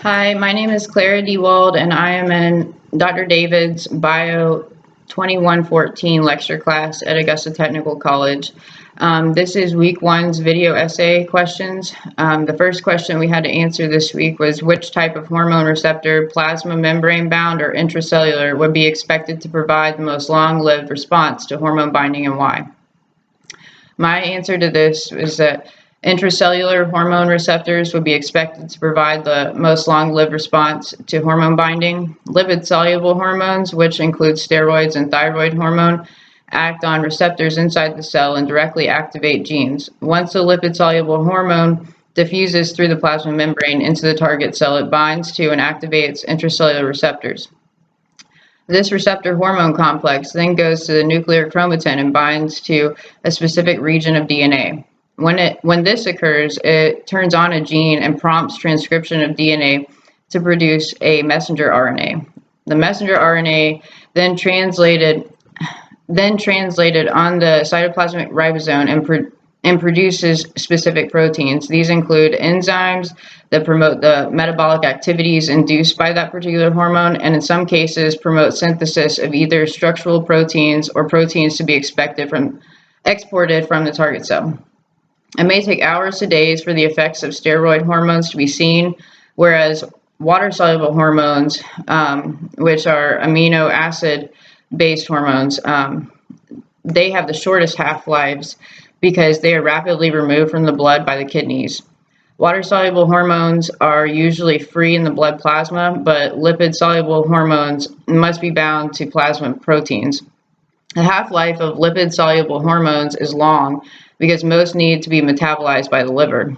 Hi, my name is Clara Dewald, and I am in Dr. David's Bio 2114 lecture class at Augusta Technical College. This is week one's video essay questions. The first question we had to answer this week was which type of hormone receptor, plasma membrane bound or intracellular, would be expected to provide the most long-lived response to hormone binding and why? My answer to this is that intracellular hormone receptors would be expected to provide the most long-lived response to hormone binding. Lipid-soluble hormones, which include steroids and thyroid hormone, act on receptors inside the cell and directly activate genes. Once a lipid-soluble hormone diffuses through the plasma membrane into the target cell, it binds to and activates intracellular receptors. This receptor hormone complex then goes to the nuclear chromatin and binds to a specific region of DNA. When this occurs, it turns on a gene and prompts transcription of DNA to produce a messenger RNA. The messenger RNA then translated on the cytoplasmic ribosome and produces specific proteins. These include enzymes that promote the metabolic activities induced by that particular hormone, and in some cases promote synthesis of either structural proteins or proteins to be exported from the target cell. It may take hours to days for the effects of steroid hormones to be seen, whereas water-soluble hormones, which are amino acid-based hormones, they have the shortest half-lives because they are rapidly removed from the blood by the kidneys. Water-soluble hormones are usually free in the blood plasma, but lipid-soluble hormones must be bound to plasma proteins. The half-life of lipid-soluble hormones is long because most need to be metabolized by the liver.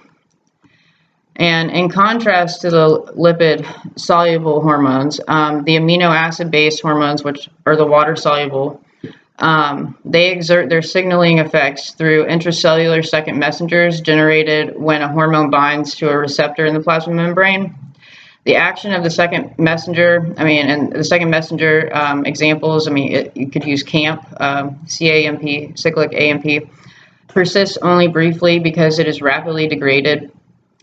And in contrast to the lipid-soluble hormones, the amino acid-based hormones, which are the water-soluble, they exert their signaling effects through intracellular second messengers generated when a hormone binds to a receptor in the plasma membrane. The action of the second messenger, examples, you could use CAMP, CAMP, cyclic AMP, persists only briefly because it is rapidly degraded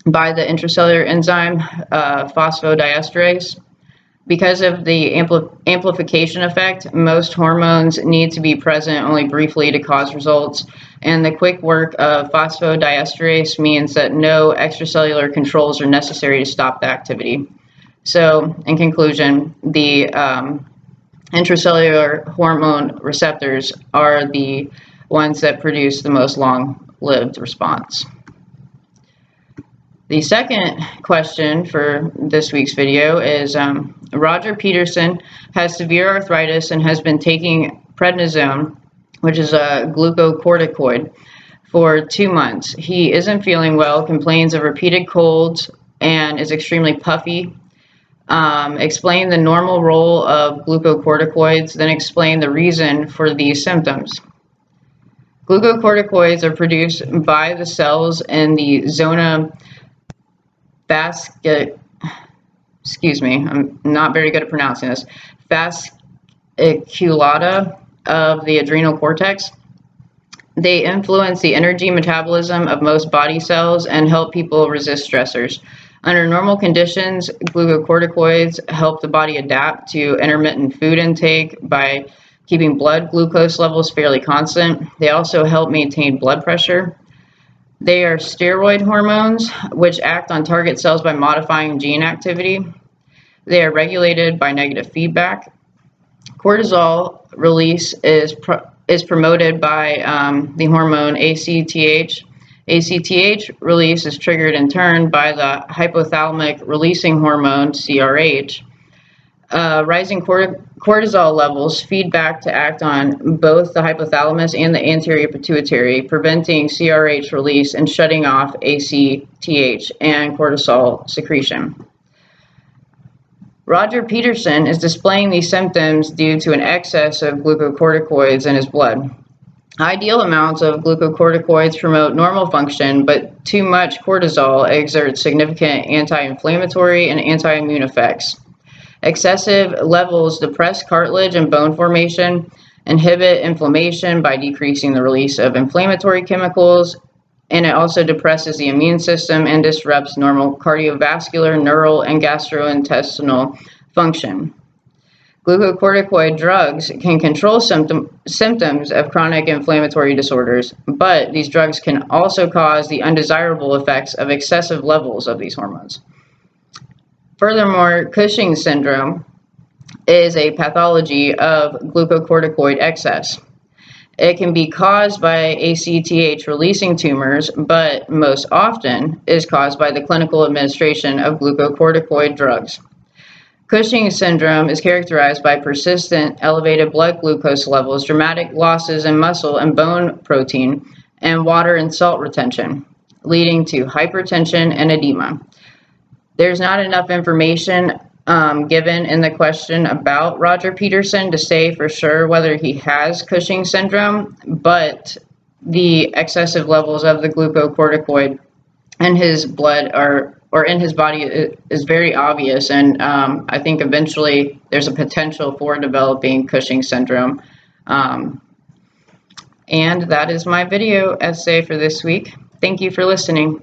by the intracellular enzyme phosphodiesterase. Because of the amplification effect, most hormones need to be present only briefly to cause results, and the quick work of phosphodiesterase means that no extracellular controls are necessary to stop the activity. So, in conclusion, the intracellular hormone receptors are the ones that produce the most long-lived response. The second question for this week's video is Roger Peterson has severe arthritis and has been taking prednisone, which is a glucocorticoid, for 2 months. He isn't feeling well, complains of repeated colds, and is extremely puffy. Explain the normal role of glucocorticoids, then explain the reason for these symptoms. Glucocorticoids are produced by the cells in the zona I'm not very good at pronouncing this, fasciculata of the adrenal cortex. They influence the energy metabolism of most body cells and help people resist stressors. Under normal conditions, glucocorticoids help the body adapt to intermittent food intake by keeping blood glucose levels fairly constant. They also help maintain blood pressure. They are steroid hormones, which act on target cells by modifying gene activity. They are regulated by negative feedback. Cortisol release is promoted by the hormone ACTH. ACTH release is triggered in turn by the hypothalamic releasing hormone, CRH. Rising cortisol levels feed back to act on both the hypothalamus and the anterior pituitary, preventing CRH release and shutting off ACTH and cortisol secretion. Roger Peterson is displaying these symptoms due to an excess of glucocorticoids in his blood. Ideal amounts of glucocorticoids promote normal function, but too much cortisol exerts significant anti-inflammatory and anti-immune effects. Excessive levels depress cartilage and bone formation, inhibit inflammation by decreasing the release of inflammatory chemicals, and it also depresses the immune system and disrupts normal cardiovascular, neural, and gastrointestinal function. Glucocorticoid drugs can control symptoms of chronic inflammatory disorders, but these drugs can also cause the undesirable effects of excessive levels of these hormones. Furthermore, Cushing's syndrome is a pathology of glucocorticoid excess. It can be caused by ACTH releasing tumors, but most often is caused by the clinical administration of glucocorticoid drugs. Cushing's syndrome is characterized by persistent elevated blood glucose levels, dramatic losses in muscle and bone protein, and water and salt retention, leading to hypertension and edema. There's not enough information given in the question about Roger Peterson to say for sure whether he has Cushing's syndrome, but the excessive levels of the glucocorticoid in his blood or in his body is very obvious, and I think eventually there's a potential for developing Cushing's syndrome. And that is my video essay for this week. Thank you for listening.